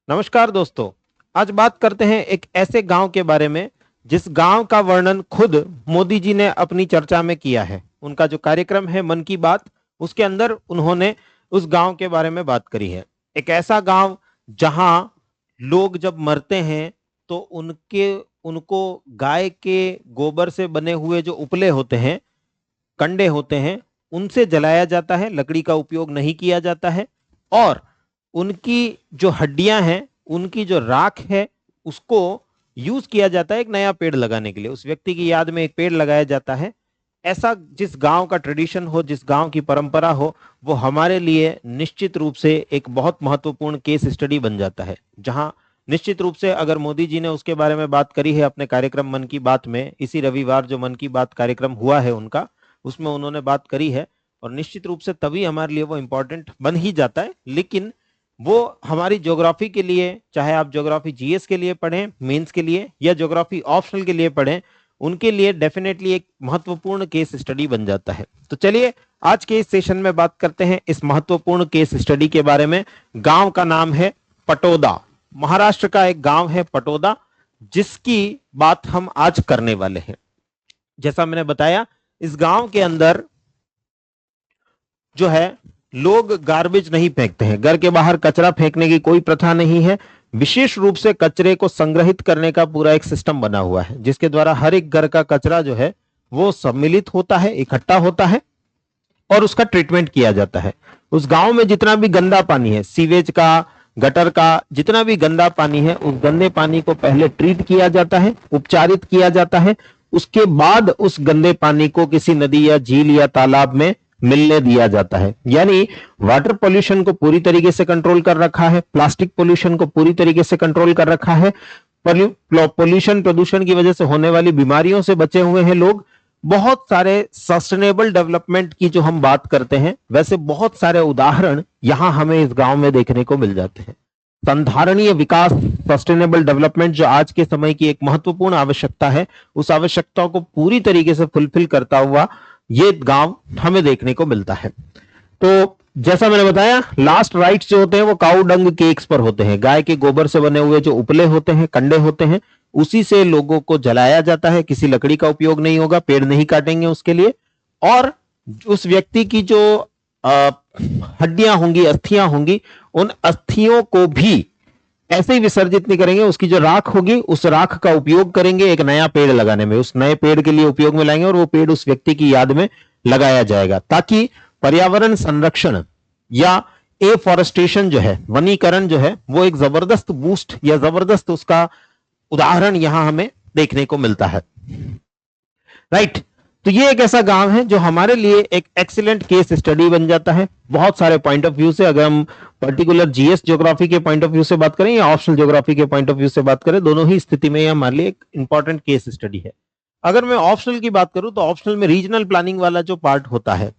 नमस्कार दोस्तों। आज बात करते हैं एक ऐसे गांव के बारे में जिस गांव का वर्णन खुद मोदी जी ने अपनी चर्चा में किया है। उनका जो कार्यक्रम है मन की बात, उसके अंदर उन्होंने उस गांव के बारे में बात करी है। एक ऐसा गांव जहां लोग जब मरते हैं तो उनको गाय के गोबर से बने हुए जो उपले होते हैं, कंडे होते हैं, उनसे जलाया जाता है। लकड़ी का उपयोग नहीं किया जाता है और उनकी जो हड्डियां हैं, उनकी जो राख है, उसको यूज किया जाता है एक नया पेड़ लगाने के लिए। उस व्यक्ति की याद में एक पेड़ लगाया जाता है। ऐसा जिस गांव का ट्रेडिशन हो, जिस गांव की परंपरा हो, वो हमारे लिए निश्चित रूप से एक बहुत महत्वपूर्ण केस स्टडी बन जाता है। जहां निश्चित रूप से अगर मोदी जी ने उसके बारे में बात करी है अपने कार्यक्रम मन की बात में, इसी रविवार जो मन की बात कार्यक्रम हुआ है उनका, उसमें उन्होंने बात करी है और निश्चित रूप से तभी हमारे लिए वो इंपॉर्टेंट बन ही जाता है। लेकिन वो हमारी ज्योग्राफी के लिए, चाहे आप ज्योग्राफी जीएस के लिए पढ़ें मेंस के लिए या ज्योग्राफी ऑप्शनल के लिए पढ़ें, उनके लिए डेफिनेटली एक महत्वपूर्ण केस स्टडी बन जाता है। तो चलिए आज के इस सेशन में बात करते हैं इस महत्वपूर्ण केस स्टडी के बारे में। गांव का नाम है पटोदा। महाराष्ट्र का एक गांव है पटोदा, जिसकी बात हम आज करने वाले हैं। जैसा मैंने बताया, इस गांव के अंदर जो है लोग गार्बेज नहीं फेंकते हैं। घर के बाहर कचरा फेंकने की कोई प्रथा नहीं है। विशेष रूप से कचरे को संग्रहित करने का पूरा एक सिस्टम बना हुआ है, जिसके द्वारा हर एक घर का कचरा जो है वो सम्मिलित होता है, इकट्ठा होता है और उसका ट्रीटमेंट किया जाता है। उस गांव में जितना भी गंदा पानी है, सीवेज का, गटर का, जितना भी गंदा पानी है, उस गंदे पानी को पहले ट्रीट किया जाता है, उपचारित किया जाता है। उसके बाद उस गंदे पानी को किसी नदी या झील या तालाब में मिलने दिया जाता है। यानी वाटर पोल्यूशन को पूरी तरीके से कंट्रोल कर रखा है, प्लास्टिक पोल्यूशन को पूरी तरीके से कंट्रोल कर रखा है। पोल्यूशन, प्रदूषण की वजह से होने वाली बीमारियों से बचे हुए हैं लोग। बहुत सारे सस्टेनेबल डेवलपमेंट की जो हम बात करते हैं, वैसे बहुत सारे उदाहरण यहां हमें इस गांव में देखने को मिल जाते हैं। संधारणीय विकास, सस्टेनेबल डेवलपमेंट जो आज के समय की एक महत्वपूर्ण आवश्यकता है, उस आवश्यकता को पूरी तरीके से फुलफिल करता हुआ ये गांव हमें देखने को मिलता है। तो जैसा मैंने बताया, लास्ट राइट्स जो होते हैं वो काऊ डंग केक्स पर होते हैं। गाय के गोबर से बने हुए जो उपले होते हैं, कंडे होते हैं, उसी से लोगों को जलाया जाता है। किसी लकड़ी का उपयोग नहीं होगा, पेड़ नहीं काटेंगे उसके लिए। और उस व्यक्ति की जो हड्डियां होंगी, अस्थियां होंगी, उन अस्थियों को भी ऐसे ही विसर्जित नहीं करेंगे। उसकी जो राख होगी, उस राख का उपयोग करेंगे एक नया पेड़ लगाने में, उस नए पेड़ के लिए उपयोग में लाएंगे और वो पेड़ उस व्यक्ति की याद में लगाया जाएगा, ताकि पर्यावरण संरक्षण या एफॉरेस्टेशन जो है, वनीकरण जो है, वो एक जबरदस्त बूस्ट या जबरदस्त उसका उदाहरण यहां हमें देखने को मिलता है। राइट। तो ये एक ऐसा गांव है जो हमारे लिए एक एक्सीलेंट केस स्टडी बन जाता है बहुत सारे पॉइंट ऑफ व्यू से। अगर हम पर्टिकुलर जीएस ज्योग्राफी के पॉइंट ऑफ व्यू से बात करें या ऑप्शनल ज्योग्राफी के पॉइंट ऑफ व्यू से बात करें, दोनों ही स्थिति में हमारे लिए एक इंपॉर्टेंट केस स्टडी है। अगर मैं ऑप्शनल की बात करूं तो ऑप्शनल में रीजनल प्लानिंग वाला जो पार्ट होता है,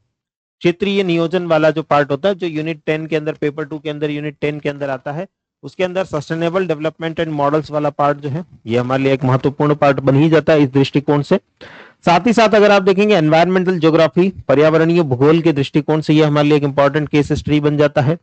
क्षेत्रीय नियोजन वाला जो पार्ट होता है, जो यूनिट 10 के अंदर, पेपर 2 के अंदर, यूनिट 10 के अंदर आता है, उसके अंदर सस्टेनेबल डेवलपमेंट एंड मॉडल्स वाला पार्ट जो है, ये हमारे लिए एक महत्वपूर्ण पार्ट बन ही जाता है इस दृष्टिकोण से। साथ ही साथ अगर आप देखेंगे एनवायरमेंटल ज्योग्राफी, पर्यावरणीय भूगोल के दृष्टिकोण से ये हमारे लिए एक इंपॉर्टेंट केस स्टडी बन जाता है।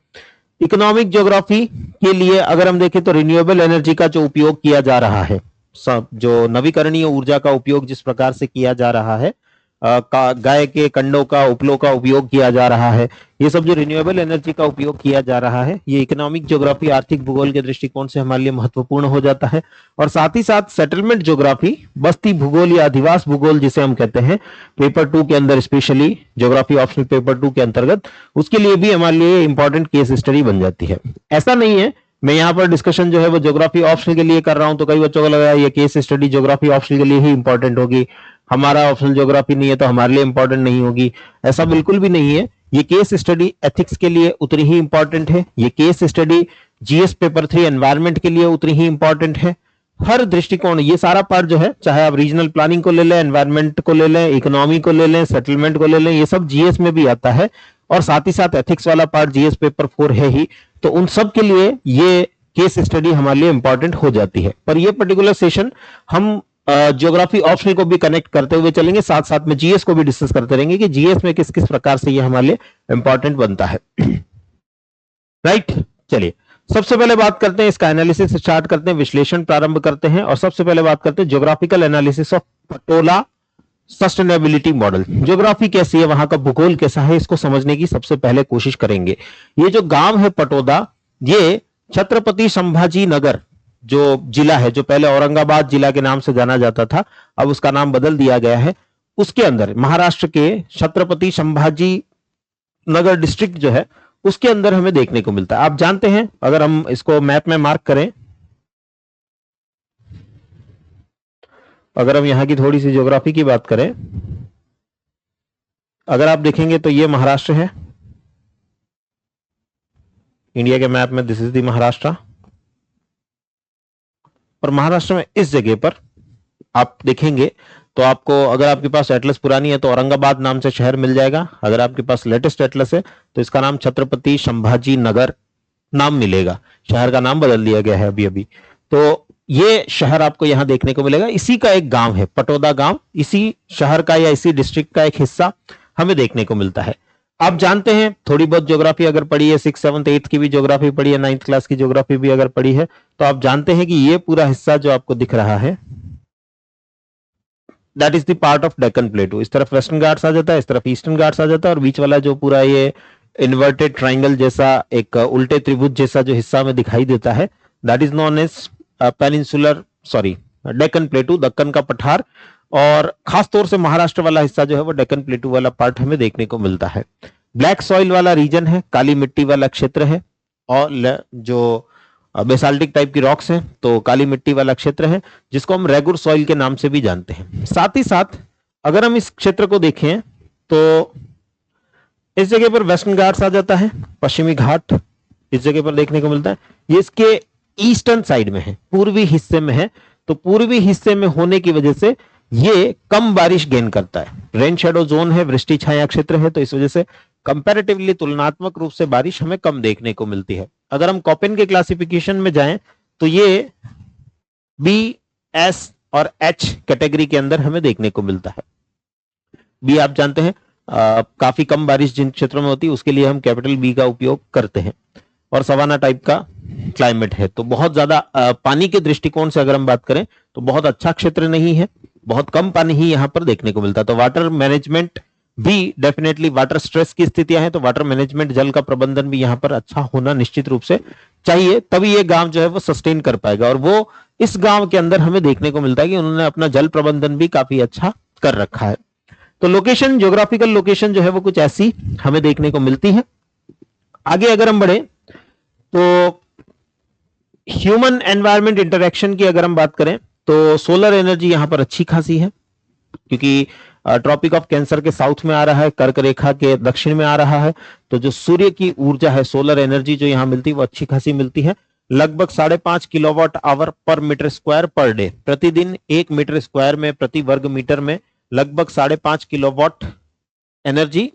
इकोनॉमिक ज्योग्राफी के लिए अगर हम देखें तो रिन्यूएबल एनर्जी का जो उपयोग किया जा रहा है, जो नवीकरणीय ऊर्जा का उपयोग जिस प्रकार से किया जा रहा है, गाय के कंडों का, उपलों का उपयोग किया जा रहा है, ये सब जो रिन्यूएबल एनर्जी का उपयोग किया जा रहा है, ये इकोनॉमिक ज्योग्राफी, आर्थिक भूगोल के दृष्टिकोण से हमारे लिए महत्वपूर्ण हो जाता है। और साथ ही साथ सेटलमेंट ज्योग्राफी, बस्ती भूगोल या अधिवास भूगोल जिसे हम कहते हैं, पेपर 2 के अंदर, स्पेशली ज्योग्राफी ऑप्शनल पेपर 2 के अंतर्गत, उसके लिए भी हमारे लिए इंपॉर्टेंट केस स्टडी बन जाती है। ऐसा नहीं है मैं यहाँ पर डिस्कशन जो है वो ज्योग्राफी ऑप्शनल के लिए कर रहा हूं तो कई बच्चों को लगा ये केस स्टडी ज्योग्राफी ऑप्शनल के लिए ही इंपॉर्टेंट होगी, हमारा ऑप्शनल ज्योग्राफी नहीं है तो हमारे लिए इंपॉर्टेंट नहीं होगी। ऐसा बिल्कुल भी नहीं है। ये केस स्टडी एथिक्स के लिए उतनी ही इंपॉर्टेंट है। ये case study GS paper 3 environment के लिए उतनी ही इंपॉर्टेंट है। हर दृष्टिकोण, ये सारा पार्ट जो है, चाहे आप रीजनल प्लानिंग को ले लें, एनवायरमेंट को ले लें, इकोनॉमी को ले लें, सेटलमेंट को ले लें, ये सब जीएस में भी आता है। और साथ ही साथ एथिक्स वाला पार्ट जीएस पेपर 4 है ही, तो उन सब के लिए ये केस स्टडी हमारे लिए इंपॉर्टेंट हो जाती है। पर ये पर्टिकुलर सेशन हम ज्योग्राफी ऑप्शनल को भी कनेक्ट करते हुए चलेंगे, साथ साथ में जीएस को भी डिस्कस करते रहेंगे कि जीएस में किस किस प्रकार से ये हमारे लिए इंपॉर्टेंट बनता है। राइट। चलिए, सबसे पहले बात करते हैं इसका एनालिसिस स्टार्ट करते हैं, विश्लेषण प्रारंभ करते हैं और सबसे पहले बात करते हैं geographical analysis of Patola sustainability model. Geography कैसी है, वहां का भूगोल कैसा है, इसको समझने की सबसे पहले कोशिश करेंगे। ये जो गांव है पटोदा, ये छत्रपति संभाजी नगर जो जिला है, जो पहले औरंगाबाद जिला के नाम से जाना जाता था, अब उसका नाम बदल दिया गया है, उसके अंदर महाराष्ट्र के छत्रपति संभाजी नगर डिस्ट्रिक्ट जो है उसके अंदर हमें देखने को मिलता है। आप जानते हैं, अगर हम इसको मैप में मार्क करें, अगर हम यहां की थोड़ी सी ज्योग्राफी की बात करें, अगर आप देखेंगे तो ये महाराष्ट्र है, इंडिया के मैप में दिस इज द महाराष्ट्र। और महाराष्ट्र में इस जगह पर आप देखेंगे तो आपको, अगर आपके पास एटलस पुरानी है तो औरंगाबाद नाम से शहर मिल जाएगा, अगर आपके पास लेटेस्ट एटलस है तो इसका नाम छत्रपति संभाजी नगर नाम मिलेगा, शहर का नाम बदल दिया गया है अभी अभी। तो ये शहर आपको यहां देखने को मिलेगा, इसी का एक गांव है पटोदा गांव, इसी शहर का या इसी डिस्ट्रिक्ट का एक हिस्सा हमें देखने को मिलता है। आप जानते हैं, थोड़ी बहुत ज्योग्राफी अगर पढ़ी है, 6th 7th 8th की भी ज्योग्राफी पढ़ी है, 9th क्लास की ज्योग्राफी भी अगर पढ़ी है, तो आप जानते हैं कि ये पूरा हिस्सा जो आपको दिख रहा है that is the part of Deccan प्लेटू। इस तरफ वेस्टर्न घाट्स आ जाता है, इस तरफ ईस्टर्न घाट्स आ जाता है, और बीच वाला जो पूरा ये इन्वर्टेड ट्राइंगल जैसा एक उल्टे त्रिभुज जैसा जो हिस्सा में दिखाई देता है, that is known as peninsular Deccan plateau, Deccan का पठार। और खासतौर से महाराष्ट्र वाला हिस्सा जो है वो डेक्कन प्लेटू वाला पार्ट हमें देखने को मिलता है। ब्लैक सॉइल वाला रीजन है, काली मिट्टी वाला क्षेत्र है, और जो बेसाल्टिक टाइप की रॉक्स हैं तो काली मिट्टी वाला क्षेत्र है, जिसको हम रेगुर सॉइल के नाम से भी जानते हैं। साथ ही साथ अगर हम इस क्षेत्र को देखें तो इस जगह पर वेस्टर्न घाट्स आ जाता है, पश्चिमी घाट इस जगह पर देखने को मिलता है, ये इसके ईस्टर्न साइड में है, पूर्वी हिस्से में है। तो पूर्वी हिस्से में होने की वजह से ये कम बारिश गेन करता है, रेन शेडो जोन है, वृष्टि छाया क्षेत्र है, तो इस वजह से कंपैरेटिवली तुलनात्मक रूप से बारिश हमें कम देखने को मिलती है। अगर हम कॉपेन के क्लासिफिकेशन में जाएं तो ये बी, एस और एच कैटेगरी के अंदर हमें देखने को मिलता है। बी आप जानते हैं काफी कम बारिश जिन क्षेत्रों में होती है उसके लिए हम कैपिटल बी का उपयोग करते हैं, और सवाना टाइप का क्लाइमेट है, तो बहुत ज्यादा पानी के दृष्टिकोण से अगर हम बात करें तो बहुत अच्छा क्षेत्र नहीं है, बहुत कम पानी ही यहां पर देखने को मिलता है। तो वाटर मैनेजमेंट भी डेफिनेटली, वाटर स्ट्रेस की स्थितियां हैं तो वाटर मैनेजमेंट, जल का प्रबंधन भी यहां पर अच्छा होना निश्चित रूप से चाहिए, तभी ये गांव जो है वो सस्टेन कर पाएगा। और वो इस गांव के अंदर हमें देखने को मिलता है कि उन्होंने अपना जल प्रबंधन भी काफी अच्छा कर रखा है। तो लोकेशन, ज्योग्राफिकल लोकेशन जो है वो कुछ ऐसी हमें देखने को मिलती है। आगे अगर हम बढ़े तो ह्यूमन एनवायरमेंट इंटरेक्शन की अगर हम बात करें तो सोलर एनर्जी यहां पर अच्छी खासी है, क्योंकि ट्रॉपिक ऑफ कैंसर के साउथ में आ रहा है, कर्क रेखा के दक्षिण में आ रहा है, तो जो सूर्य की ऊर्जा है, सोलर एनर्जी जो यहां मिलती है वो अच्छी खासी मिलती है। लगभग 5.5 किलोवाट आवर पर मीटर स्क्वायर पर डे, प्रतिदिन 1 मीटर स्क्वायर में, प्रति वर्ग मीटर में लगभग 5.5 किलोवाट एनर्जी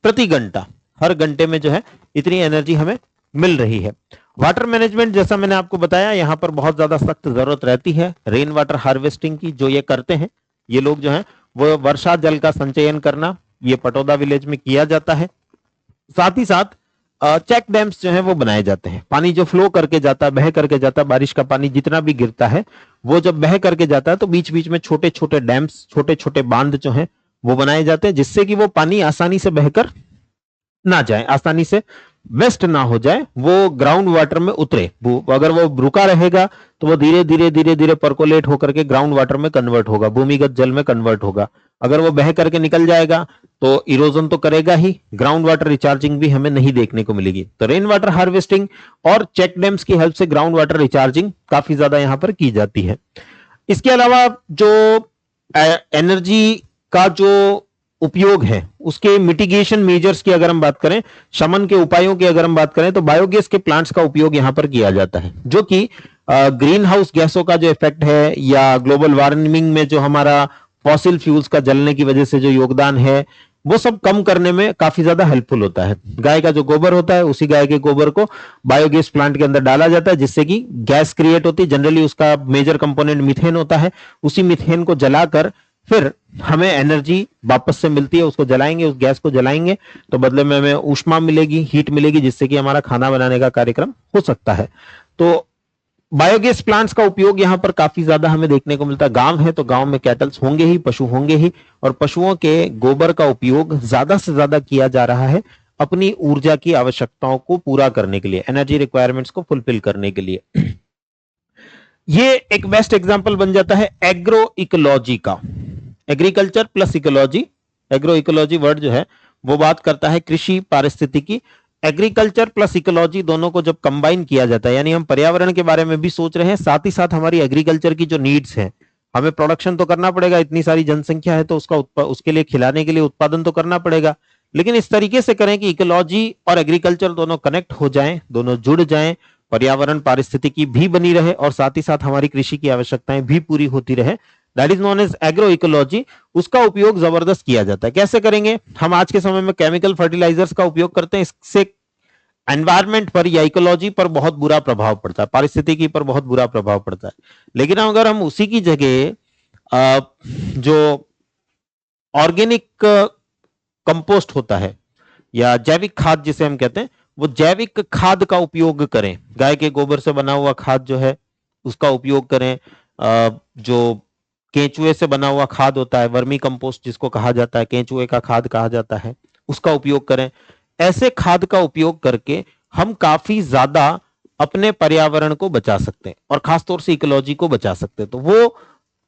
प्रति घंटा, हर घंटे में जो है इतनी एनर्जी हमें मिल रही है। वाटर मैनेजमेंट जैसा मैंने आपको बताया, यहां पर बहुत ज्यादा सख्त जरूरत रहती है रेन वाटर हार्वेस्टिंग की, जो ये करते हैं ये लोग जो है वो वर्षा जल का संचयन करना ये पटोदा विलेज में किया जाता है। साथ ही साथ चेक डैम्स जो है वो बनाए जाते हैं, पानी जो फ्लो करके जाता है, बह करके जाता है, बारिश का पानी जितना भी गिरता है वो जब बह करके जाता है तो बीच बीच में छोटे छोटे डैम्स, छोटे छोटे बांध जो है वो बनाए जाते हैं, जिससे कि वो पानी आसानी से बहकर ना जाए, आसानी से वेस्ट ना हो जाए, वो ग्राउंड वाटर में उतरे। अगर वो रुका रहेगा तो वो धीरे धीरे धीरे धीरे परकोलेट होकर के ग्राउंड वाटर में कन्वर्ट होगा, भूमिगत जल में कन्वर्ट होगा। अगर वो बह करके निकल जाएगा तो इरोजन तो करेगा ही, ग्राउंड वाटर रिचार्जिंग भी हमें नहीं देखने को मिलेगी। तो रेन वाटर हार्वेस्टिंग और चेक डैम्स की हेल्प से ग्राउंड वाटर रिचार्जिंग काफी ज्यादा यहां पर की जाती है। इसके अलावा जो एनर्जी का जो उपयोग है उसके मिटिगेशन मेजर्स की अगर हम बात करें, शमन के उपायों की अगर हम बात करें, तो बायोगैस के प्लांट्स का उपयोग यहां पर किया जाता है, जो कि ग्रीन हाउस गैसों का जो इफेक्ट है या ग्लोबल वार्मिंग में जो हमारा फॉसिल फ्यूल्स का जलने की वजह से जो योगदान है वो सब कम करने में काफी ज्यादा हेल्पफुल होता है। गाय का जो गोबर होता है, उसी गाय के गोबर को बायोगैस प्लांट के अंदर डाला जाता है, जिससे कि गैस क्रिएट होती है। जनरली उसका मेजर कंपोनेंट मीथेन होता है, उसी मीथेन को जलाकर फिर हमें एनर्जी वापस से मिलती है, उसको जलाएंगे, उस गैस को जलाएंगे तो बदले में हमें ऊष्मा मिलेगी, हीट मिलेगी, जिससे कि हमारा खाना बनाने का कार्यक्रम हो सकता है। तो बायोगैस प्लांट्स का उपयोग यहाँ पर काफी ज्यादा हमें देखने को मिलता है। गांव है तो गांव में कैटल्स होंगे ही, पशु होंगे ही, और पशुओं के गोबर का उपयोग ज्यादा से ज्यादा किया जा रहा है अपनी ऊर्जा की आवश्यकताओं को पूरा करने के लिए, एनर्जी रिक्वायरमेंट्स को फुलफिल करने के लिए। ये एक बेस्ट एग्जांपल बन जाता है एग्रो इकोलॉजी का। Agriculture plus ecology, agro ecology word जो है वो बात करता है कृषि पारिस्थितिकी। एग्रीकल्चर प्लस इकोलॉजी दोनों को जब कंबाइन किया जाता है, यानी हम पर्यावरण के बारे में भी सोच रहे हैं, साथ ही साथ हमारी एग्रीकल्चर की जो नीड्स हैं, हमें प्रोडक्शन तो करना पड़ेगा, इतनी सारी जनसंख्या है तो उसके लिए खिलाने के लिए उत्पादन तो करना पड़ेगा, लेकिन इस तरीके से करें कि इकोलॉजी और एग्रीकल्चर दोनों कनेक्ट हो जाएं, दोनों जुड़ जाएं, पर्यावरण पारिस्थितिकी भी बनी रहे और साथ ही साथ हमारी कृषि की आवश्यकताएं भी पूरी होती रहे। That is known as agro ecology. उसका उपयोग जबरदस्त किया जाता है। कैसे करेंगे? हम आज के समय में केमिकल फर्टिलाइजर्स का उपयोग करते हैं, इससे एनवायरमेंट पर या इकोलॉजी पर बहुत बुरा प्रभाव पड़ता है, पारिस्थितिकी पर बहुत बुरा प्रभाव पड़ता है। लेकिन अगर हम उसी की जगह जो ऑर्गेनिक कंपोस्ट होता है या जैविक खाद जिसे हम कहते हैं, वो जैविक खाद का उपयोग करें, गाय के गोबर से बना हुआ खाद जो है उसका उपयोग करें, जो केंचुए से बना हुआ खाद होता है, वर्मी कंपोस्ट जिसको कहा जाता है, केंचुए का खाद कहा जाता है, उसका उपयोग करें। ऐसे खाद का उपयोग करके हम काफी ज्यादा अपने पर्यावरण को बचा सकते हैं और खासतौर से इकोलॉजी को बचा सकते हैं। तो वो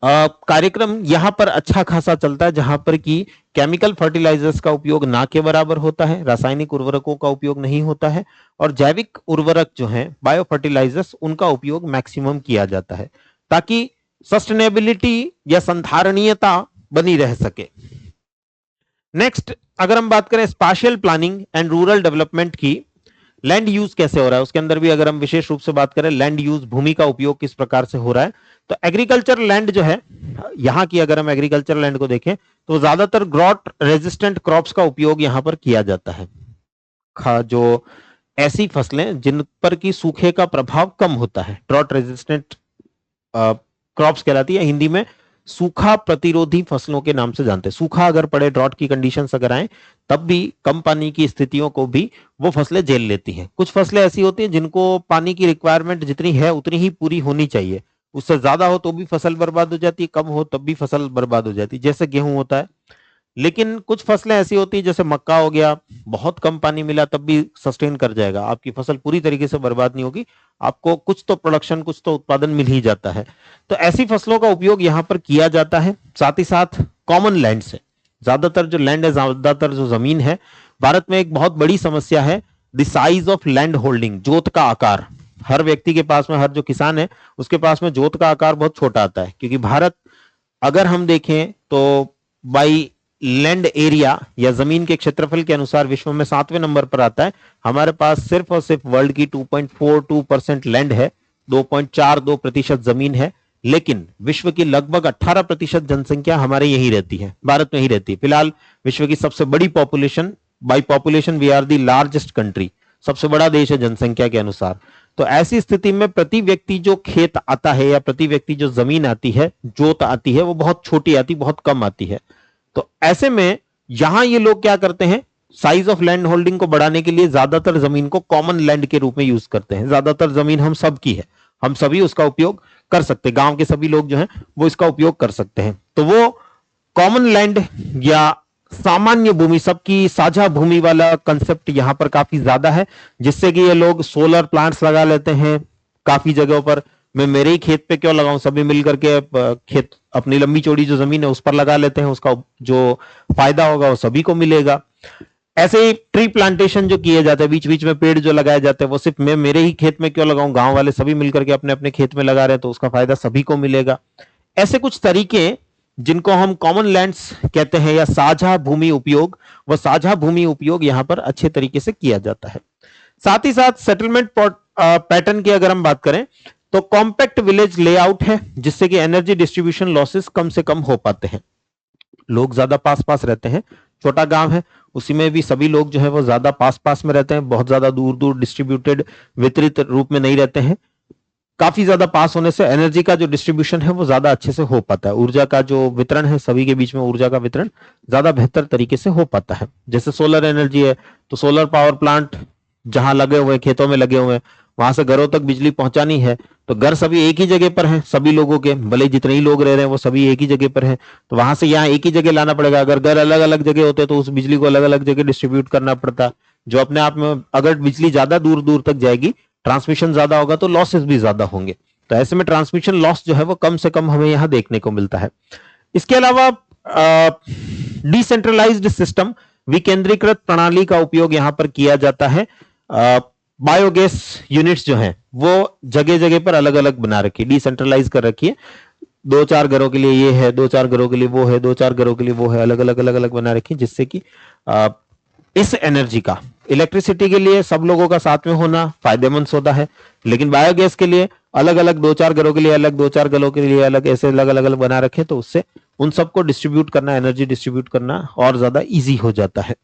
कार्यक्रम यहां पर अच्छा खासा चलता है, जहां पर कि केमिकल फर्टिलाइजर्स का उपयोग ना के बराबर होता है, रासायनिक उर्वरकों का उपयोग नहीं होता है, और जैविक उर्वरक जो हैं, बायो फर्टिलाइजर्स, उनका उपयोग मैक्सिमम किया जाता है ताकि सस्टेनेबिलिटी या संधारणीयता बनी रह सके। नेक्स्ट, अगर हम बात करें spatial planning and rural development की, लैंड यूज कैसे हो रहा है उसके अंदर भी अगर हम विशेष रूप से बात करें, लैंड यूज, भूमि का उपयोग किस प्रकार से हो रहा है, तो एग्रीकल्चर लैंड जो है यहाँ की, अगर हम एग्रीकल्चर लैंड को देखें तो ज्यादातर ड्रॉट रेजिस्टेंट क्रॉप्स का उपयोग यहाँ पर किया जाता है। जो ऐसी फसलें जिन पर की सूखे का प्रभाव कम होता है, ड्रॉट रेजिस्टेंट क्रॉप्स कहलाती है, हिंदी में सूखा प्रतिरोधी फसलों के नाम से जानते हैं। सूखा अगर पड़े, ड्रॉट की कंडीशंस अगर आए, तब भी कम पानी की स्थितियों को भी वो फसलें झेल लेती हैं। कुछ फसलें ऐसी होती हैं जिनको पानी की रिक्वायरमेंट जितनी है उतनी ही पूरी होनी चाहिए, उससे ज्यादा हो तो भी फसल बर्बाद हो जाती है, कम हो तब भी फसल बर्बाद हो जाती है, जैसे गेहूं होता है। लेकिन कुछ फसलें ऐसी होती है, जैसे मक्का हो गया, बहुत कम पानी मिला तब भी सस्टेन कर जाएगा, आपकी फसल पूरी तरीके से बर्बाद नहीं होगी, आपको कुछ तो प्रोडक्शन, कुछ तो उत्पादन मिल ही जाता है। तो ऐसी फसलों का उपयोग यहाँ पर किया जाता है। साथ ही साथ कॉमन लैंड से, ज्यादातर जो लैंड है, ज्यादातर जो जमीन है, भारत में एक बहुत बड़ी समस्या है the size of land holding, जोत का आकार। हर व्यक्ति के पास में, हर जो किसान है उसके पास में जोत का आकार बहुत छोटा आता है, क्योंकि भारत अगर हम देखें तो बाई लैंड एरिया या जमीन के क्षेत्रफल के अनुसार विश्व में 7वें नंबर पर आता है। हमारे पास सिर्फ और सिर्फ वर्ल्ड की 2.42% लैंड है, 2.42% जमीन है, लेकिन विश्व की लगभग 18% जनसंख्या हमारे यही रहती है, भारत में ही रहती है। फिलहाल विश्व की सबसे बड़ी population, by population we are the largest country, सबसे बड़ा देश है जनसंख्या के अनुसार। तो ऐसी स्थिति में प्रति व्यक्ति जो खेत आता है या प्रति व्यक्ति जो जमीन आती है, जोत आती है, वो बहुत छोटी आती, बहुत कम आती है। तो ऐसे में यहां ये लोग क्या करते हैं, साइज ऑफ लैंड होल्डिंग को बढ़ाने के लिए ज्यादातर जमीन को कॉमन लैंड के रूप में यूज करते हैं। ज्यादातर जमीन हम सब की है, हम सभी उसका उपयोग कर सकते हैं, गांव के सभी लोग जो हैं वो इसका उपयोग कर सकते हैं। तो वो कॉमन लैंड या सामान्य भूमि, सबकी साझा भूमि वाला कंसेप्ट यहां पर काफी ज्यादा है, जिससे कि ये लोग सोलर प्लांट्स लगा लेते हैं काफी जगहों पर। मैं मेरे ही खेत पे क्यों लगाऊं, सभी मिलकर के खेत, अपनी लंबी चौड़ी जो जमीन है उस पर लगा लेते हैं, उसका जो फायदा होगा वो सभी को मिलेगा। ऐसे ही ट्री प्लांटेशन जो किए जाते हैं, बीच बीच में पेड़ जो लगाए जाते हैं, वो सिर्फ मैं मेरे ही खेत में क्यों लगाऊं, गांव वाले सभी मिलकर के अपने अपने खेत में लगा रहे हैं तो उसका फायदा सभी को मिलेगा। ऐसे कुछ तरीके जिनको हम कॉमन लैंड्स कहते हैं या साझा भूमि उपयोग, वह साझा भूमि उपयोग यहां पर अच्छे तरीके से किया जाता है। साथ ही साथ सेटलमेंट पैटर्न की अगर हम बात करें तो कॉम्पैक्ट विलेज लेआउट है, जिससे कि एनर्जी डिस्ट्रीब्यूशन लॉसेस कम से कम हो पाते हैं। लोग ज्यादा पास पास रहते हैं, छोटा गांव है उसी में भी सभी लोग जो है वो ज्यादा पास पास में रहते हैं, बहुत ज्यादा दूर दूर डिस्ट्रीब्यूटेड वितरित रूप में नहीं रहते हैं। काफी ज्यादा पास होने से एनर्जी का जो डिस्ट्रीब्यूशन है वो ज्यादा अच्छे से हो पाता है, ऊर्जा का जो वितरण है सभी के बीच में ऊर्जा का वितरण ज्यादा बेहतर तरीके से हो पाता है। जैसे सोलर एनर्जी है, तो सोलर पावर प्लांट जहां लगे हुए खेतों में लगे हुए हैं, वहां से घरों तक बिजली पहुंचानी है, तो घर सभी एक ही जगह पर हैं, सभी लोगों के भले जितने ही लोग रह रहे हैं वो सभी एक ही जगह पर हैं, तो वहां से यहाँ एक ही जगह लाना पड़ेगा। अगर घर अलग अलग जगह होते तो उस बिजली को अलग अलग जगह डिस्ट्रीब्यूट करना पड़ता, जो अपने आप में अगर बिजली ज्यादा दूर दूर तक जाएगी, ट्रांसमिशन ज्यादा होगा तो लॉसेस भी ज्यादा होंगे। तो ऐसे में ट्रांसमिशन लॉस जो है वो कम से कम हमें यहां देखने को मिलता है। इसके अलावा डिसेंट्रलाइज्ड सिस्टम, विकेंद्रीकृत प्रणाली का उपयोग यहां पर किया जाता है। बायोगैस यूनिट्स जो हैं वो जगह जगह पर अलग अलग बना रखी है, डिसेंट्रलाइज कर रखी है। 2-4 घरों के लिए ये है, 2-4 घरों के लिए वो है, 2-4 घरों के लिए वो है, अलग अलग अलग अलग बना रखी है, जिससे कि इस एनर्जी का इलेक्ट्रिसिटी के लिए सब लोगों का साथ में होना फायदेमंद होता है, लेकिन बायोगैस के लिए अलग अलग 2-4 घरों के लिए अलग, 2-4 घरों के लिए अलग, ऐसे अलग अलग अलग बना रखे, तो उससे उन सबको डिस्ट्रीब्यूट करना, एनर्जी डिस्ट्रीब्यूट करना और ज्यादा इजी हो जाता है।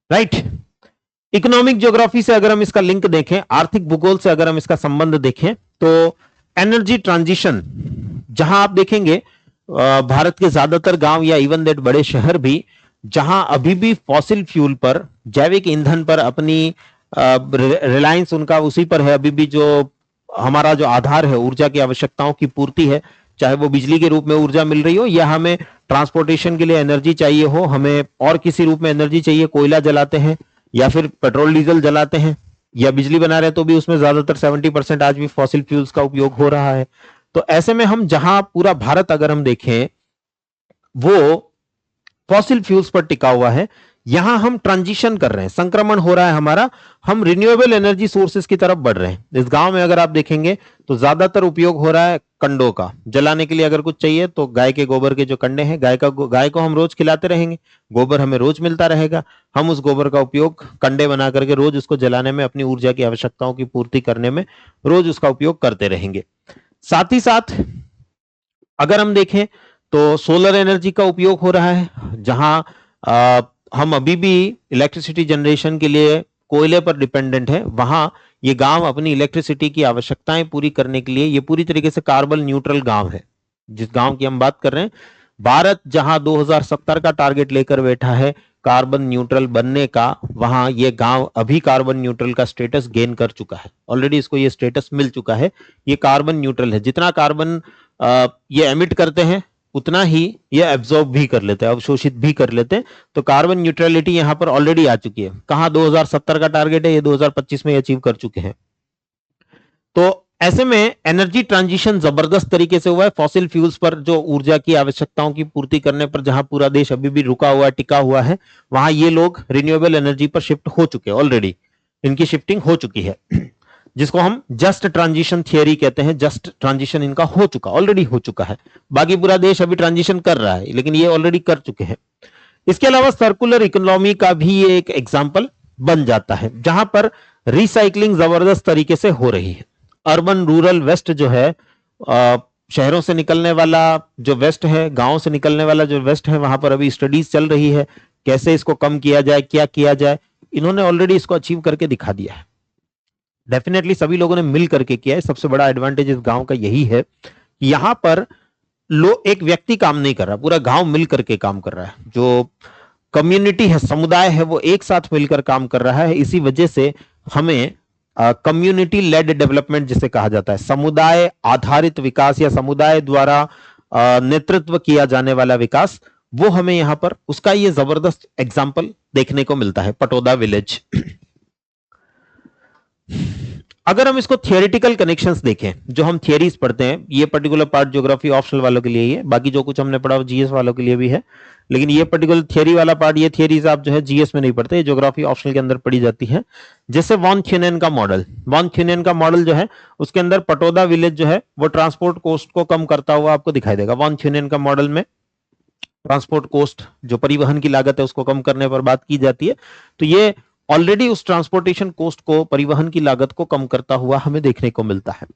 राइट। इकोनॉमिक ज्योग्राफी से अगर हम इसका लिंक देखें, आर्थिक भूगोल से अगर हम इसका संबंध देखें, तो एनर्जी ट्रांजिशन जहां आप देखेंगे भारत के ज्यादातर गांव या इवन दैट बड़े शहर भी, जहां अभी भी फॉसिल फ्यूल पर, जैविक ईंधन पर अपनी रिलायंस उनका उसी पर है, अभी भी जो हमारा जो आधार है ऊर्जा की आवश्यकताओं की पूर्ति है, चाहे वो बिजली के रूप में ऊर्जा मिल रही हो या हमें ट्रांसपोर्टेशन के लिए एनर्जी चाहिए हो, हमें और किसी रूप में एनर्जी चाहिए, कोयला जलाते हैं या फिर पेट्रोल डीजल जलाते हैं या बिजली बना रहे हैं, तो भी उसमें ज्यादातर 70% आज भी फॉसिल फ्यूल्स का उपयोग हो रहा है। तो ऐसे में हम जहां पूरा भारत अगर हम देखें वो फॉसिल फ्यूल्स पर टिका हुआ है, यहां हम ट्रांजिशन कर रहे हैं, संक्रमण हो रहा है हमारा, हम रिन्यूएबल एनर्जी सोर्सेस की तरफ बढ़ रहे हैं। इस गांव में अगर आप देखेंगे तो ज्यादातर उपयोग हो रहा है कंडों का, जलाने के लिए अगर कुछ चाहिए तो गाय के गोबर के जो कंडे हैं, गाय को हम रोज खिलाते रहेंगे, गोबर हमें रोज मिलता रहेगा, हम उस गोबर का उपयोग कंडे बना करके रोज उसको जलाने में, अपनी ऊर्जा की आवश्यकताओं की पूर्ति करने में रोज उसका उपयोग करते रहेंगे। साथ ही साथ अगर हम देखें तो सोलर एनर्जी का उपयोग हो रहा है, जहां हम अभी भी इलेक्ट्रिसिटी जनरेशन के लिए कोयले पर डिपेंडेंट है, वहां ये गांव अपनी इलेक्ट्रिसिटी की आवश्यकताएं पूरी करने के लिए, ये पूरी तरीके से कार्बन न्यूट्रल गांव है। जिस गांव की हम बात कर रहे हैं, भारत जहां 2070 का टारगेट लेकर बैठा है कार्बन न्यूट्रल बनने का, वहां ये गांव अभी कार्बन न्यूट्रल का स्टेटस गेन कर चुका है, ऑलरेडी इसको ये स्टेटस मिल चुका है, ये कार्बन न्यूट्रल है। जितना कार्बन ये एमिट करते हैं उतना ही ये एब्जॉर्ब भी कर लेते हैं, अवशोषित भी कर लेते हैं। तो कार्बन न्यूट्रलिटी यहां पर ऑलरेडी आ चुकी है। कहां 2070 का टारगेट है, ये 2025 में अचीव कर चुके हैं। तो ऐसे में एनर्जी ट्रांजिशन जबरदस्त तरीके से हुआ है। फॉसिल फ्यूल्स पर जो ऊर्जा की आवश्यकताओं की पूर्ति करने पर जहां पूरा देश अभी भी रुका हुआ, टिका हुआ है, वहां ये लोग रिन्यूएबल एनर्जी पर शिफ्ट हो चुके हैं, ऑलरेडी इनकी शिफ्टिंग हो चुकी है, जिसको हम जस्ट ट्रांजिशन थियरी कहते हैं। जस्ट ट्रांजिशन इनका हो चुका, ऑलरेडी हो चुका है। बाकी पूरा देश अभी ट्रांजिशन कर रहा है, लेकिन ये ऑलरेडी कर चुके हैं। इसके अलावा सर्कुलर इकोनॉमी का भी ये एक एग्जाम्पल बन जाता है, जहां पर रिसाइकलिंग जबरदस्त तरीके से हो रही है। अर्बन रूरल वेस्ट जो है, शहरों से निकलने वाला जो वेस्ट है, गांव से निकलने वाला जो वेस्ट है, वहां पर अभी स्टडीज चल रही है, कैसे इसको कम किया जाए, क्या किया जाए। इन्होंने ऑलरेडी इसको अचीव करके दिखा दिया है। डेफिनेटली सभी लोगों ने मिल करके किया है। सबसे बड़ा एडवांटेज इस गांव का यही है कि यहां पर एक व्यक्ति काम नहीं कर रहा, पूरा गांव मिल करके काम कर रहा है। जो कम्युनिटी है, समुदाय है, वो एक साथ मिलकर काम कर रहा है। इसी वजह से हमें कम्युनिटी लेड डेवलपमेंट जिसे कहा जाता है, समुदाय आधारित विकास या समुदाय द्वारा नेतृत्व किया जाने वाला विकास, वो हमें यहां पर उसका ये जबरदस्त एग्जाम्पल देखने को मिलता है, पटोदा विलेज। अगर हम इसको थियोरेटिकल कनेक्शंस देखें, जो हम थियरीज पढ़ते हैं, ये पर्टिकुलर पार्ट ज्योग्राफी ऑप्शनल वालों के लिए ही है, बाकी जो कुछ हमने पढ़ा वो जीएस वालों के लिए भी है, लेकिन ये पर्टिकुलर थियरी वाला पार्ट, ये थियरीज आप जो है जीएस में नहीं पढ़ते, ज्योग्राफी ऑप्शनल के अंदर पढ़ी जाती है। जैसे वॉन थ्यूनेन का मॉडल, वॉन थ्यूनेन का मॉडल जो है उसके अंदर पटोदा विलेज जो है वो ट्रांसपोर्ट कॉस्ट को कम करता हुआ आपको दिखाई देगा। वॉन थ्यूनेन का मॉडल में ट्रांसपोर्ट कॉस्ट, जो परिवहन की लागत है, उसको कम करने पर बात की जाती है। तो ये ऑलरेडी उस ट्रांसपोर्टेशन कॉस्ट को, परिवहन की लागत को कम करता हुआ हमें देखने को मिलता है।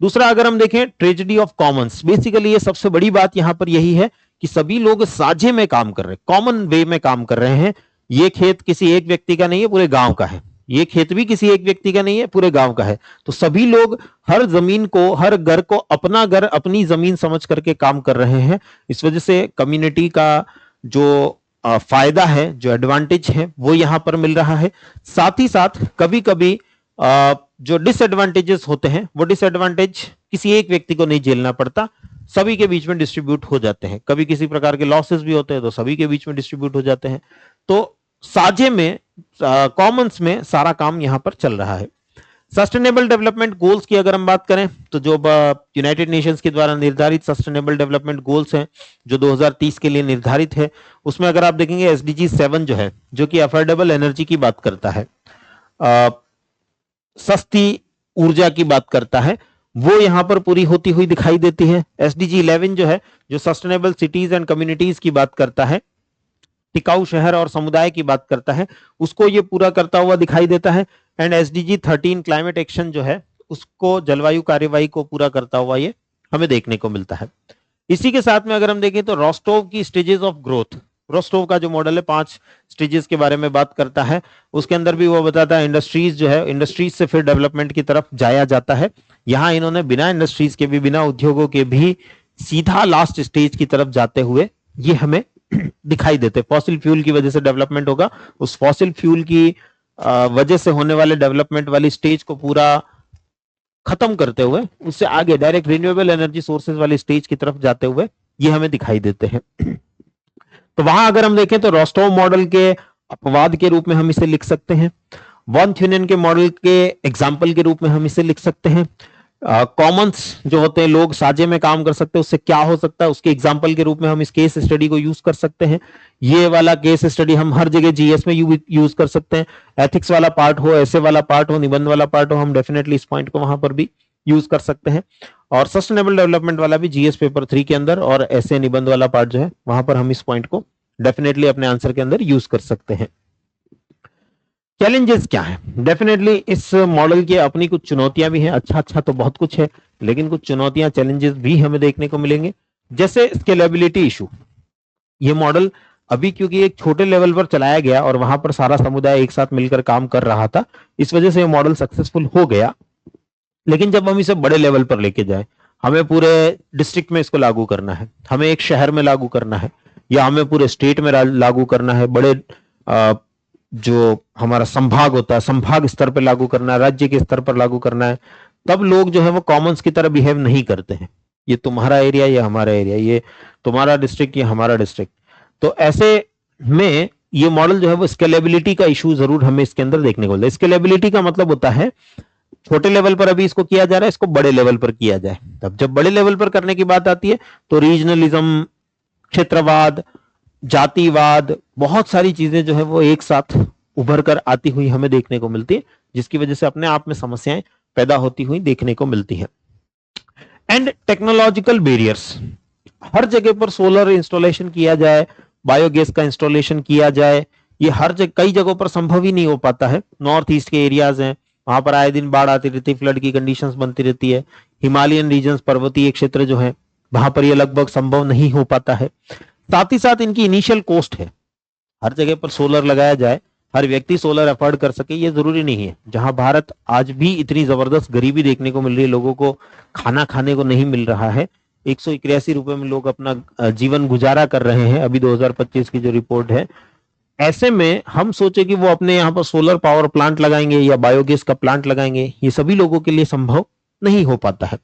दूसरा अगर हम देखें, ट्रेजेडी ऑफ कॉमन्स, बेसिकली ये सबसे बड़ी बात यहां पर यही है कि सभी लोग साझे में काम कर रहे हैं, कॉमन वे में काम कर रहे हैं। ये खेत किसी एक व्यक्ति का नहीं है, पूरे गांव का है। ये खेत भी किसी एक व्यक्ति का नहीं है, पूरे गांव का है। तो सभी लोग हर जमीन को, हर घर को अपना घर, अपनी जमीन समझ करके काम कर रहे हैं। इस वजह से कम्युनिटी का जो फायदा है, जो एडवांटेज है, वो यहां पर मिल रहा है। साथ ही साथ कभी कभी जो डिसएडवांटेजेस होते हैं, वो डिसएडवांटेज किसी एक व्यक्ति को नहीं झेलना पड़ता, सभी के बीच में डिस्ट्रीब्यूट हो जाते हैं। कभी किसी प्रकार के लॉसेस भी होते हैं तो सभी के बीच में डिस्ट्रीब्यूट हो जाते हैं। तो साझे में, कॉमन्स में सारा काम यहां पर चल रहा है। सस्टेनेबल डेवलपमेंट गोल्स की अगर हम बात करें तो जो यूनाइटेड नेशंस के द्वारा निर्धारित सस्टेनेबल डेवलपमेंट गोल्स हैं, जो 2030 के लिए निर्धारित है, उसमें अगर आप देखेंगे एसडीजी 7 जो है, जो कि अफोर्डेबल एनर्जी की बात करता है, सस्ती ऊर्जा की बात करता है, वो यहां पर पूरी होती हुई दिखाई देती है। एसडीजी 11 जो है, जो सस्टेनेबल सिटीज एंड कम्युनिटीज की बात करता है, टिकाऊ शहर और समुदाय की बात करता है, उसको ये पूरा करता हुआ दिखाई देता है। एंड एसडीजी 13 क्लाइमेट एक्शन जो है, उसको, जलवायु कार्यवाही को पूरा करता हुआ ये हमें देखने को मिलता है। इसी के साथ में अगर हम देखें तो रोस्टोव की स्टेजेस ऑफ ग्रोथ, रोस्टोव का जो मॉडल है 5 स्टेजेस के बारे में बात करता है। उसके अंदर भी वो बताता है इंडस्ट्रीज जो है, इंडस्ट्रीज से फिर डेवलपमेंट की तरफ जाया जाता है। यहां इन्होंने बिना इंडस्ट्रीज के भी, बिना उद्योगों के भी सीधा लास्ट स्टेज की तरफ जाते हुए ये हमें दिखाई देते। फॉसिल फ्यूल की वजह से डेवलपमेंट होगा, उस फॉसिल फ्यूल की वजह से होने वाले डेवलपमेंट वाली स्टेज को पूरा खत्म करते हुए, उससे आगे डायरेक्ट रिन्यूएबल एनर्जी सोर्सेज वाली स्टेज की तरफ जाते हुए ये हमें दिखाई देते हैं। तो वहां अगर हम देखें तो रोस्टोव मॉडल के अपवाद के रूप में हम इसे लिख सकते हैं, वन थ्यूनेन के मॉडल के एग्जाम्पल के रूप में हम इसे लिख सकते हैं। कॉमन्स जो होते हैं, लोग साझे में काम कर सकते हैं, उससे क्या हो सकता है, उसके एग्जाम्पल के रूप में हम इस केस स्टडी को यूज कर सकते हैं। ये वाला केस स्टडी हम हर जगह जीएस में यूज कर सकते हैं। एथिक्स वाला पार्ट हो, ऐसे वाला पार्ट हो, निबंध वाला पार्ट हो, हम डेफिनेटली इस पॉइंट को वहां पर भी यूज कर सकते हैं। और सस्टेनेबल डेवलपमेंट वाला भी जीएस पेपर 3 के अंदर, और ऐसे निबंध वाला पार्ट जो है, वहां पर हम इस पॉइंट को डेफिनेटली अपने आंसर के अंदर यूज कर सकते हैं। चैलेंजेस क्या है? डेफिनेटली इस मॉडल की अपनी कुछ चुनौतियां भी हैं। अच्छा तो बहुत कुछ है, लेकिन कुछ चुनौतियां, चैलेंजेस भी हमें देखने को मिलेंगे, जैसे स्केलेबिलिटी इशू। ये मॉडल अभी क्योंकि एक छोटे लेवल पर चलाया गया और वहां पर सारा समुदाय एक साथ मिलकर काम कर रहा था, इस वजह से ये मॉडल सक्सेसफुल हो गया। लेकिन जब हम इसे बड़े लेवल पर लेके जाए, हमें पूरे डिस्ट्रिक्ट में इसको लागू करना है, हमें एक शहर में लागू करना है, या हमें पूरे स्टेट में लागू करना है, बड़े जो हमारा संभाग होता है, संभाग स्तर पर लागू करना है, राज्य के स्तर पर लागू करना है, तब लोग जो है वो कॉमन्स की तरह बिहेव नहीं करते हैं। ये तुम्हारा एरिया, ये हमारा एरिया, ये तुम्हारा डिस्ट्रिक्ट, ये हमारा डिस्ट्रिक्ट। तो ऐसे में ये मॉडल जो है वो स्केलेबिलिटी का इशू जरूर हमें इसके अंदर देखने को मिलता है। स्केलेबिलिटी का मतलब होता है छोटे लेवल पर अभी इसको किया जा रहा है, इसको बड़े लेवल पर किया जाए। तब जब बड़े लेवल पर करने की बात आती है तो रीजनलिज्म, क्षेत्रवाद, जातिवाद, बहुत सारी चीजें जो है वो एक साथ उभर कर आती हुई हमें देखने को मिलती है, जिसकी वजह से अपने आप में समस्याएं पैदा होती हुई देखने को मिलती है। एंड टेक्नोलॉजिकल बैरियर्स, हर जगह पर सोलर इंस्टॉलेशन किया जाए, बायोगैस का इंस्टॉलेशन किया जाए, ये हर जगह, कई जगहों पर संभव ही नहीं हो पाता है। नॉर्थ ईस्ट के एरियाज हैं, वहां पर आए दिन बाढ़ आती रहती, फ्लड की कंडीशंस बनती रहती है। हिमालयन रीजन्स, पर्वतीय क्षेत्र जो है, वहां पर यह लगभग संभव नहीं हो पाता है। साथ ही साथ इनकी इनिशियल कॉस्ट है। हर जगह पर सोलर लगाया जाए, हर व्यक्ति सोलर अफोर्ड कर सके, ये जरूरी नहीं है। जहां भारत आज भी इतनी जबरदस्त गरीबी देखने को मिल रही है, लोगों को खाना खाने को नहीं मिल रहा है, 181 रुपए में लोग अपना जीवन गुजारा कर रहे हैं, अभी 2025 की जो रिपोर्ट है। ऐसे में हम सोचे कि वो अपने यहाँ पर सोलर पावर प्लांट लगाएंगे या बायोगैस का प्लांट लगाएंगे, ये सभी लोगों के लिए संभव नहीं हो पाता है।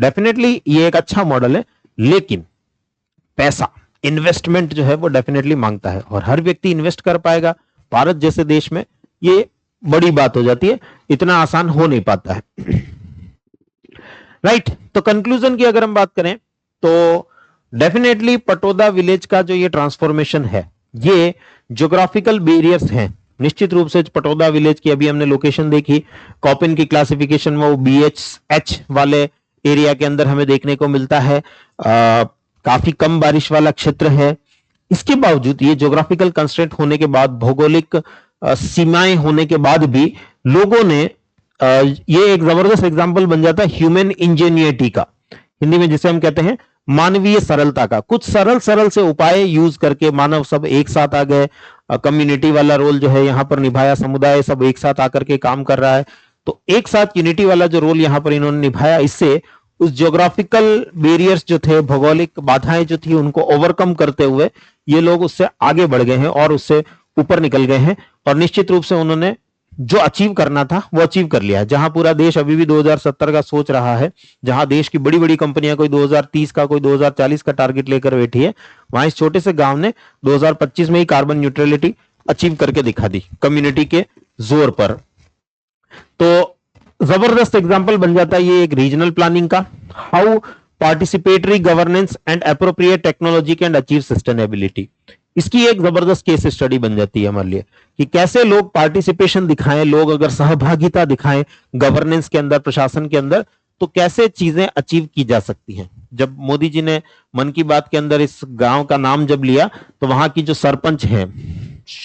डेफिनेटली ये एक अच्छा मॉडल है, लेकिन पैसा, इन्वेस्टमेंट जो है वो डेफिनेटली मांगता है, और हर व्यक्ति इन्वेस्ट कर पाएगा भारत जैसे देश में, ये बड़ी बात हो जाती है, इतना आसान हो नहीं पाता है। राइट, तो कंक्लूजन की अगर हम बात करें तो डेफिनेटली पटोदा विलेज का जो ये ट्रांसफॉर्मेशन है, ये ज्योग्राफिकल बैरियर्स हैं। निश्चित रूप से पटोदा विलेज की अभी हमने लोकेशन देखी, कॉपिन की क्लासिफिकेशन में वो BHH वाले एरिया के अंदर हमें देखने को मिलता है। काफी कम बारिश वाला क्षेत्र है। इसके बावजूद, ये ज्योग्राफिकल कंस्ट्रेंट होने के बाद, भौगोलिक सीमाएं होने के बाद भी लोगों ने, ये एक जबरदस्त एग्जांपल बन जाता है ह्यूमन इंजीनियरिटी का, हिंदी में जिसे हम कहते हैं मानवीय सरलता का, कुछ सरल सरल से उपाय यूज करके मानव सब एक साथ आ गए, कम्युनिटी वाला रोल जो है यहाँ पर निभाया, समुदाय सब एक साथ आकर के काम कर रहा है। तो एक साथ यूनिटी वाला जो रोल यहाँ पर इन्होंने निभाया, इससे उस ज्योग्राफिकल बैरियर्स जो थे, भौगोलिक बाधाएं जो थी, उनको ओवरकम करते हुए ये लोग उससे आगे बढ़ गए हैं और उससे ऊपर निकल गए हैं। और निश्चित रूप से उन्होंने जो अचीव करना था वो अचीव कर लिया है। जहां पूरा देश अभी भी 2070 का सोच रहा है, जहां देश की बड़ी बड़ी कंपनियां कोई 2030 का, कोई 2040 का टारगेट लेकर बैठी है, वहां इस छोटे से गांव ने 2025 में ही कार्बन न्यूट्रलिटी अचीव करके दिखा दी कम्युनिटी के जोर पर। तो जबरदस्त एग्जाम्पल बन जाता है ये एक रीजनल प्लानिंग का। How participatory governance and appropriate technology can achieve sustainability, इसकी एक जबरदस्त केस स्टडी बन जाती है हमारे लिए कि कैसे लोग पार्टिसिपेशन दिखाएं, लोग अगर सहभागिता दिखाएं गवर्नेंस के अंदर, प्रशासन के अंदर, तो कैसे चीजें अचीव की जा सकती हैं। जब मोदी जी ने मन की बात के अंदर इस गांव का नाम जब लिया, तो वहां की जो सरपंच हैं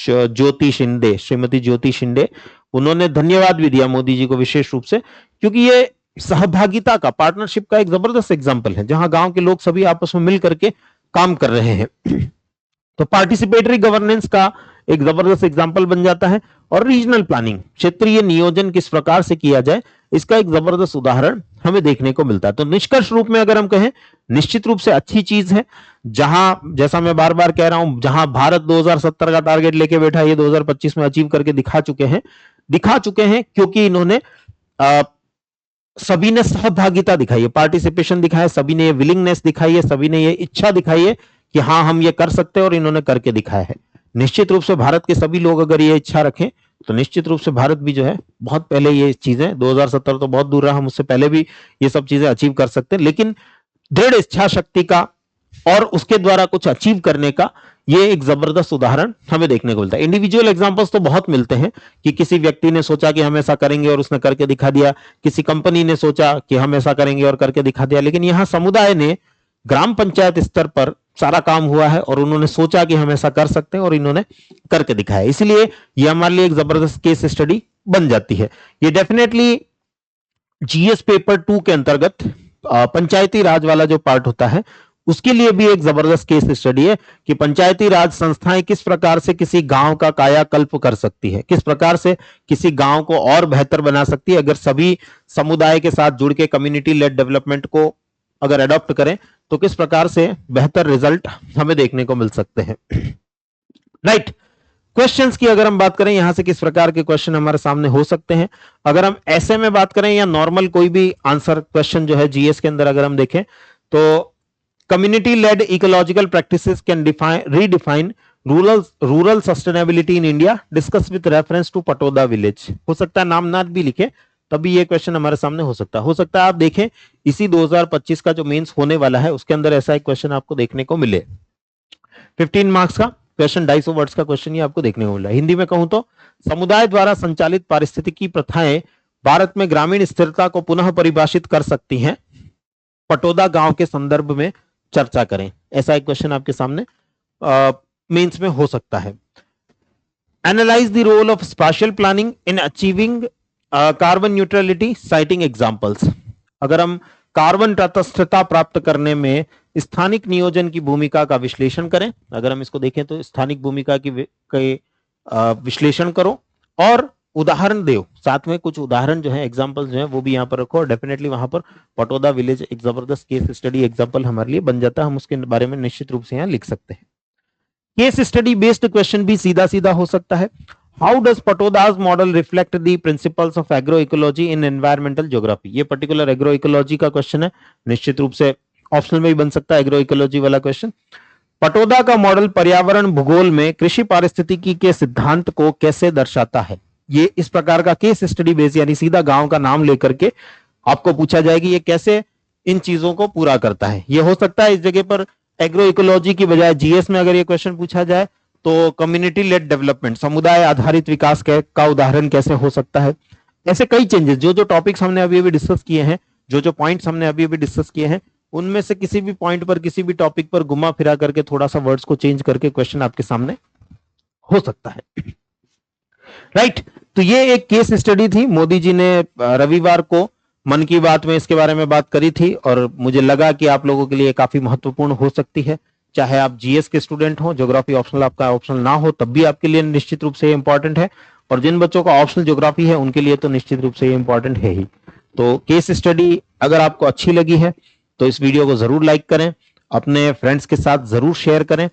ज्योति शिंदे, श्रीमती ज्योति शिंदे, उन्होंने धन्यवाद भी दिया मोदी जी को विशेष रूप से, क्योंकि ये सहभागिता का, पार्टनरशिप का एक जबरदस्त एग्जाम्पल है, जहां गांव के लोग सभी आपस में मिल करके काम कर रहे हैं। तो पार्टिसिपेटरी गवर्नेंस का एक जबरदस्त एग्जांपल बन जाता है। और रीजनल प्लानिंग, क्षेत्रीय नियोजन किस प्रकार से किया जाए, इसका एक जबरदस्त उदाहरण हमें देखने को मिलता है। तो निष्कर्ष रूप में अगर हम कहें, निश्चित रूप से अच्छी चीज है, जहां, जैसा मैं बार बार कह रहा हूं, जहां भारत 2070 का टारगेट लेके बैठा, ये 2025 में अचीव करके दिखा चुके हैं क्योंकि इन्होंने सभी ने सहभागिता दिखाई है, पार्टिसिपेशन दिखाया, सभी ने ये विलिंगनेस दिखाई है, सभी ने ये इच्छा दिखाई है कि हाँ हम ये कर सकते हैं, और इन्होंने करके दिखाया है। निश्चित रूप से भारत के सभी लोग अगर ये इच्छा रखें, तो निश्चित रूप से भारत भी जो है बहुत पहले ये चीजें, 2070 तो बहुत दूर रहा, हम उससे पहले भी ये सब चीजें अचीव कर सकते हैं। लेकिन दृढ़ इच्छा शक्ति का और उसके द्वारा कुछ अचीव करने का ये एक जबरदस्त उदाहरण हमें देखने को मिलता है। इंडिविजुअल एग्जांपल्स तो बहुत मिलते हैं कि किसी व्यक्ति ने सोचा कि हम ऐसा करेंगे और उसने करके दिखा दिया, किसी कंपनी ने सोचा कि हम ऐसा करेंगे और करके दिखा दिया, लेकिन यहां समुदाय ने, ग्राम पंचायत स्तर पर सारा काम हुआ है और उन्होंने सोचा कि हम ऐसा कर सकते हैं और इन्होंने करके दिखाया। इसलिए ये हमारे लिए एक जबरदस्त केस स्टडी बन जाती है। ये डेफिनेटली जीएस पेपर 2 के अंतर्गत पंचायती राज वाला जो पार्ट होता है, उसके लिए भी एक जबरदस्त केस स्टडी है कि पंचायती राज संस्थाएं किस प्रकार से किसी गांव का कायाकल्प कर सकती है, किस प्रकार से किसी गांव को और बेहतर बना सकती है, अगर सभी समुदाय के साथ जुड़ के कम्युनिटी लेड डेवलपमेंट को अगर अडॉप्ट करें, तो किस प्रकार से बेहतर रिजल्ट हमें देखने को मिल सकते हैं। राइट, क्वेश्चंस की अगर हम बात करें, यहां से किस प्रकार के क्वेश्चन हमारे सामने हो सकते हैं। अगर हम ऐसे में बात करें या नॉर्मल कोई भी आंसर क्वेश्चन जो है जीएस के अंदर अगर हम देखें, तो community led ecological practices can redefine rural sustainability in India, discuss with reference to Patoda village. हो सकता है नाम ना भी लिखे, तभी ये क्वेश्चन हमारे सामने हो सकता है आप देखें इसी 2025 का जो मेंस होने वाला है, उसके अंदर ऐसा एक क्वेश्चन आपको देखने को मिले। 15 मार्क्स का क्वेश्चन, 250 वर्ड्स का क्वेश्चन ये आपको देखने को मिला। हिंदी में कहूं तो, समुदाय द्वारा संचालित पारिस्थितिकी प्रथाएं भारत में ग्रामीण स्थिरता को पुनः परिभाषित कर सकती हैं, पटोदा गांव के संदर्भ में चर्चा करें। ऐसा एक क्वेश्चन आपके सामने मेंस में हो सकता है। Analyse the role of special planning in achieving carbon neutrality, citing examples. अगर हम कार्बन तटस्थता प्राप्त करने में स्थानिक नियोजन की भूमिका का विश्लेषण करें, अगर हम इसको देखें तो स्थानिक भूमिका की विश्लेषण करो और उदाहरण दो, साथ में कुछ उदाहरण जो है, एग्जांपल्स जो है वो भी यहाँ पर रखो। और डेफिनेटली वहां पर पटोदा विलेज एक जबरदस्त केस स्टडी एग्जांपल हमारे लिए बन जाता है, हम उसके बारे में निश्चित रूप से यहाँ लिख सकते हैं। केस स्टडी बेस्ड क्वेश्चन भी सीधा सीधा हो सकता है। How does Patoda's model reflect the principles of agro ecology in environmental geography. ये पर्टिकुलर एग्रो इकोलॉजी का क्वेश्चन है, निश्चित रूप से ऑप्शनल में भी बन सकता है एग्रो इकोलॉजी वाला क्वेश्चन। पटोदा का मॉडल पर्यावरण भूगोल में कृषि पारिस्थितिकी के सिद्धांत को कैसे दर्शाता है। ये इस प्रकार का केस स्टडी बेस, यानी सीधा गांव का नाम लेकर के आपको पूछा जाएगी ये कैसे इन चीजों को पूरा करता है। ये हो सकता है इस जगह पर एग्रो इकोलॉजी की बजाय जीएस में अगर ये क्वेश्चन पूछा जाए तो कम्युनिटी लेड डेवलपमेंट, समुदाय आधारित विकास का उदाहरण कैसे हो सकता है। ऐसे कई चेंजेस, जो जो टॉपिक्स हमने अभी अभी डिस्कस किए हैं, जो जो पॉइंट्स हमने अभी अभी डिस्कस किए हैं, उनमें से किसी भी पॉइंट पर, किसी भी टॉपिक पर घुमा फिरा करके थोड़ा सा वर्ड्स को चेंज करके क्वेश्चन आपके सामने हो सकता है। राइट, तो ये एक केस स्टडी थी। मोदी जी ने रविवार को मन की बात में इसके बारे में बात करी थी और मुझे लगा कि आप लोगों के लिए काफी महत्वपूर्ण हो सकती है। चाहे आप जीएस के स्टूडेंट हो, ज्योग्राफी ऑप्शनल आपका ऑप्शनल ना हो, तब भी आपके लिए निश्चित रूप से ये इंपॉर्टेंट है। और जिन बच्चों का ऑप्शनल ज्योग्राफी है उनके लिए तो निश्चित रूप से ये इंपॉर्टेंट है ही। तो केस स्टडी अगर आपको अच्छी लगी है तो इस वीडियो को जरूर लाइक करें, अपने फ्रेंड्स के साथ जरूर शेयर करें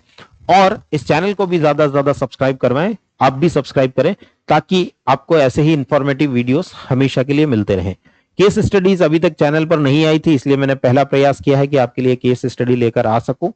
और इस चैनल को भी ज्यादा से ज्यादा सब्सक्राइब करवाएं। आप भी सब्सक्राइब करें ताकि आपको ऐसे ही इंफॉर्मेटिव वीडियोस हमेशा के लिए मिलते रहें। केस स्टडीज अभी तक चैनल पर नहीं आई थी, इसलिए मैंने पहला प्रयास किया है कि आपके लिए केस स्टडी लेकर आ सकूं।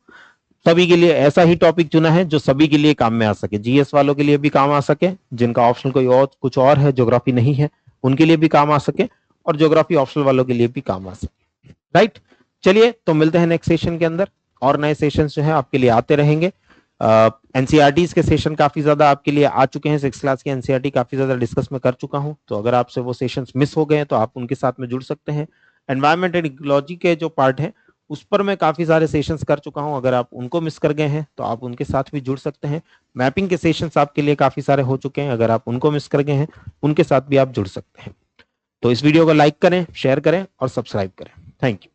सभी के लिए ऐसा ही टॉपिक चुना है जो सभी के लिए काम में आ सके, जीएस वालों के लिए भी काम आ सके, जिनका ऑप्शनल कोई और कुछ और है, ज्योग्राफी नहीं है, उनके लिए भी काम आ सके, और ज्योग्राफी ऑप्शनल वालों के लिए भी काम आ सके। राइट, चलिए तो मिलते हैं नेक्स्ट सेशन के अंदर। और नए सेशन जो है आपके लिए आते रहेंगे। एनसीईआरटी के सेशन काफी ज्यादा आपके लिए आ चुके हैं, 6th क्लास के एनसीईआरटी काफी ज्यादा डिस्कस में कर चुका हूं, तो अगर आपसे वो सेशंस मिस हो गए हैं तो आप उनके साथ में जुड़ सकते हैं। एनवायरमेंट एंड इकोलॉजी के जो पार्ट है उस पर मैं काफी सारे सेशंस कर चुका हूं, अगर आप उनको मिस कर गए हैं तो आप उनके साथ भी जुड़ सकते हैं। मैपिंग के सेशंस आपके लिए काफी सारे हो चुके हैं, अगर आप उनको मिस कर गए हैं उनके साथ भी आप जुड़ सकते हैं। तो इस वीडियो को लाइक करें, शेयर करें और सब्सक्राइब करें। Thank you.